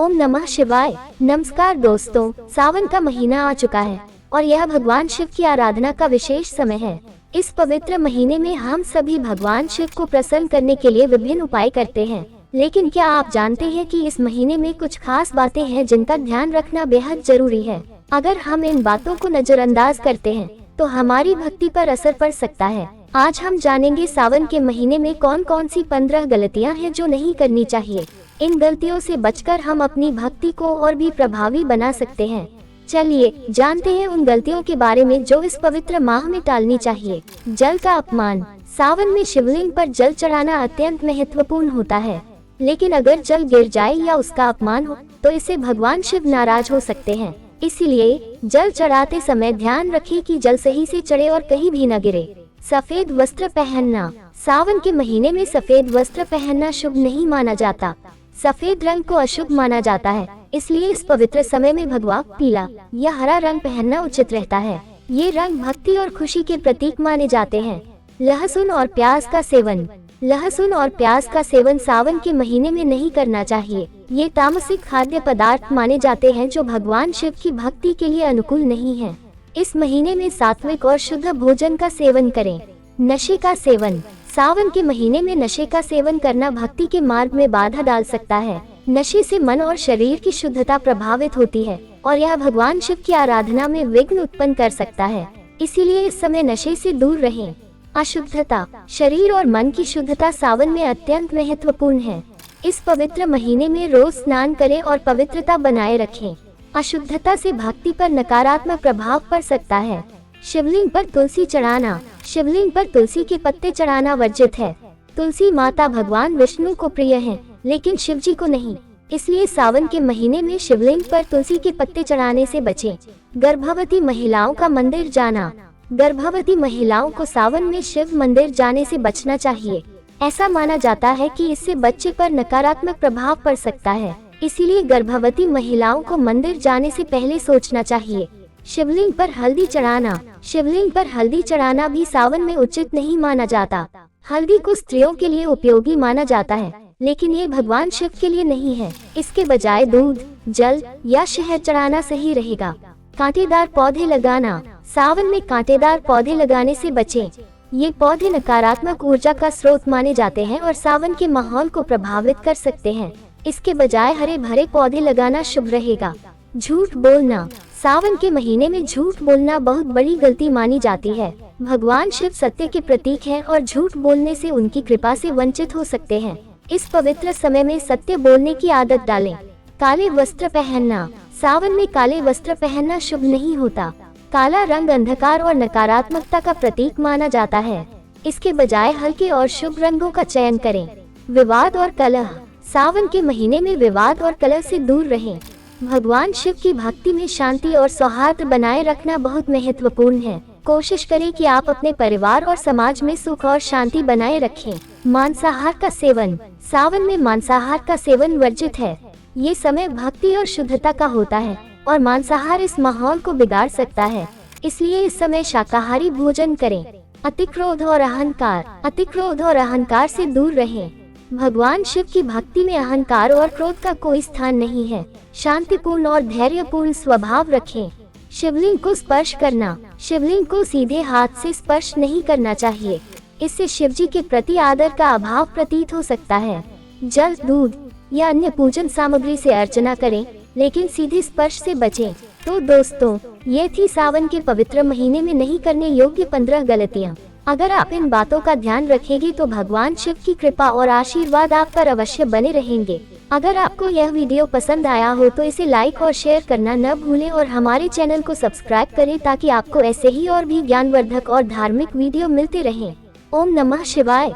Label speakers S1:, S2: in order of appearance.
S1: ओम नमः शिवाय। नमस्कार दोस्तों, सावन का महीना आ चुका है और यह भगवान शिव की आराधना का विशेष समय है। इस पवित्र महीने में हम सभी भगवान शिव को प्रसन्न करने के लिए विभिन्न उपाय करते हैं, लेकिन क्या आप जानते हैं कि इस महीने में कुछ खास बातें हैं जिनका ध्यान रखना बेहद जरूरी है। अगर हम इन बातों को नजरअंदाज करते हैं तो हमारी भक्ति पर असर पड़ सकता है। आज हम जानेंगे सावन के महीने में कौन कौन सी 15 गलतियां हैं जो नहीं करनी चाहिए। इन गलतियों से बचकर हम अपनी भक्ति को और भी प्रभावी बना सकते हैं। चलिए जानते हैं उन गलतियों के बारे में जो इस पवित्र माह में टालनी चाहिए। जल का अपमान। सावन में शिवलिंग पर जल चढ़ाना अत्यंत महत्वपूर्ण होता है, लेकिन अगर जल गिर जाए या उसका अपमान हो तो इससे भगवान शिव नाराज हो सकते हैं। इसीलिए जल चढ़ाते समय ध्यान रखें कि जल सही से चढ़े और कहीं भी न गिरे। सफेद वस्त्र पहनना। सावन के महीने में सफेद वस्त्र पहनना शुभ नहीं माना जाता। सफेद रंग को अशुभ माना जाता है, इसलिए इस पवित्र समय में भगवा, पीला या हरा रंग पहनना उचित रहता है। ये रंग भक्ति और खुशी के प्रतीक माने जाते हैं। लहसुन और प्याज का सेवन। लहसुन और प्याज का सेवन सावन के महीने में नहीं करना चाहिए। ये तामसिक खाद्य पदार्थ माने जाते हैं जो भगवान शिव की भक्ति के लिए अनुकूल नहीं है। इस महीने में सात्विक और शुद्ध भोजन का सेवन करें। नशे का सेवन। सावन के महीने में नशे का सेवन करना भक्ति के मार्ग में बाधा डाल सकता है। नशे से मन और शरीर की शुद्धता प्रभावित होती है और यह भगवान शिव की आराधना में विघ्न उत्पन्न कर सकता है। इसीलिए इस समय नशे से दूर रहें। अशुद्धता। शरीर और मन की शुद्धता सावन में अत्यंत महत्वपूर्ण है। इस पवित्र महीने में रोज स्नान करें और पवित्रता बनाए रखें। अशुद्धता से भक्ति पर नकारात्मक प्रभाव पड़ सकता है। शिवलिंग पर तुलसी चढ़ाना। शिवलिंग पर तुलसी के पत्ते चढ़ाना वर्जित है। तुलसी माता भगवान विष्णु को प्रिय है, लेकिन शिव जी को नहीं। इसलिए सावन के महीने में शिवलिंग पर तुलसी के पत्ते चढ़ाने से बचें। गर्भवती महिलाओं का मंदिर जाना। गर्भवती महिलाओं को सावन में शिव मंदिर जाने से बचना चाहिए। ऐसा माना जाता है कि इससे बच्चे पर नकारात्मक प्रभाव पड़ सकता है। इसीलिए गर्भवती महिलाओं को मंदिर जाने से पहले सोचना चाहिए। शिवलिंग पर हल्दी चढ़ाना। शिवलिंग पर हल्दी चढ़ाना भी सावन में उचित नहीं माना जाता। हल्दी को स्त्रियों के लिए उपयोगी माना जाता है, लेकिन ये भगवान शिव के लिए नहीं है। इसके बजाय दूध, जल या शहद चढ़ाना सही रहेगा। कांटेदार पौधे लगाना। सावन में कांटेदार पौधे लगाने से बचें। ये पौधे नकारात्मक ऊर्जा का स्रोत माने जाते हैं और सावन के माहौल को प्रभावित कर सकते हैं। इसके बजाय हरे भरे पौधे लगाना शुभ रहेगा। झूठ बोलना। सावन के महीने में झूठ बोलना बहुत बड़ी गलती मानी जाती है। भगवान शिव सत्य के प्रतीक हैं और झूठ बोलने से उनकी कृपा से वंचित हो सकते हैं। इस पवित्र समय में सत्य बोलने की आदत डालें। काले वस्त्र पहनना। सावन में काले वस्त्र पहनना शुभ नहीं होता। काला रंग अंधकार और नकारात्मकता का प्रतीक माना जाता है। इसके बजाय हल्के और शुभ रंगों का चयन करें। विवाद और कलह। सावन के महीने में विवाद और कलह से दूर रहें। भगवान शिव की भक्ति में शांति और सौहार्द बनाए रखना बहुत महत्वपूर्ण है। कोशिश करें कि आप अपने परिवार और समाज में सुख और शांति बनाए रखें। मांसाहार का सेवन। सावन में मांसाहार का सेवन वर्जित है। ये समय भक्ति और शुद्धता का होता है और मांसाहार इस माहौल को बिगाड़ सकता है। इसलिए इस समय शाकाहारी भोजन करें। अतिक्रोध और अहंकार। अतिक्रोध और अहंकार से दूर रहें। भगवान शिव की भक्ति में अहंकार और क्रोध का कोई स्थान नहीं है। शांतिपूर्ण और धैर्यपूर्ण स्वभाव रखें। शिवलिंग को स्पर्श करना। शिवलिंग को सीधे हाथ से स्पर्श नहीं करना चाहिए। इससे शिव जी के प्रति आदर का अभाव प्रतीत हो सकता है। जल, दूध या अन्य पूजन सामग्री से अर्चना करें, लेकिन सीधे स्पर्श से बचें। तो दोस्तों, ये थी सावन के पवित्र महीने में नहीं करने योग्य 15 गलतियाँ। अगर आप इन बातों का ध्यान रखेंगे तो भगवान शिव की कृपा और आशीर्वाद आप पर अवश्य बने रहेंगे। अगर आपको यह वीडियो पसंद आया हो तो इसे लाइक और शेयर करना न भूलें और हमारे चैनल को सब्सक्राइब करें ताकि आपको ऐसे ही और भी ज्ञानवर्धक और धार्मिक वीडियो मिलते रहें। ओम नमः शिवाय।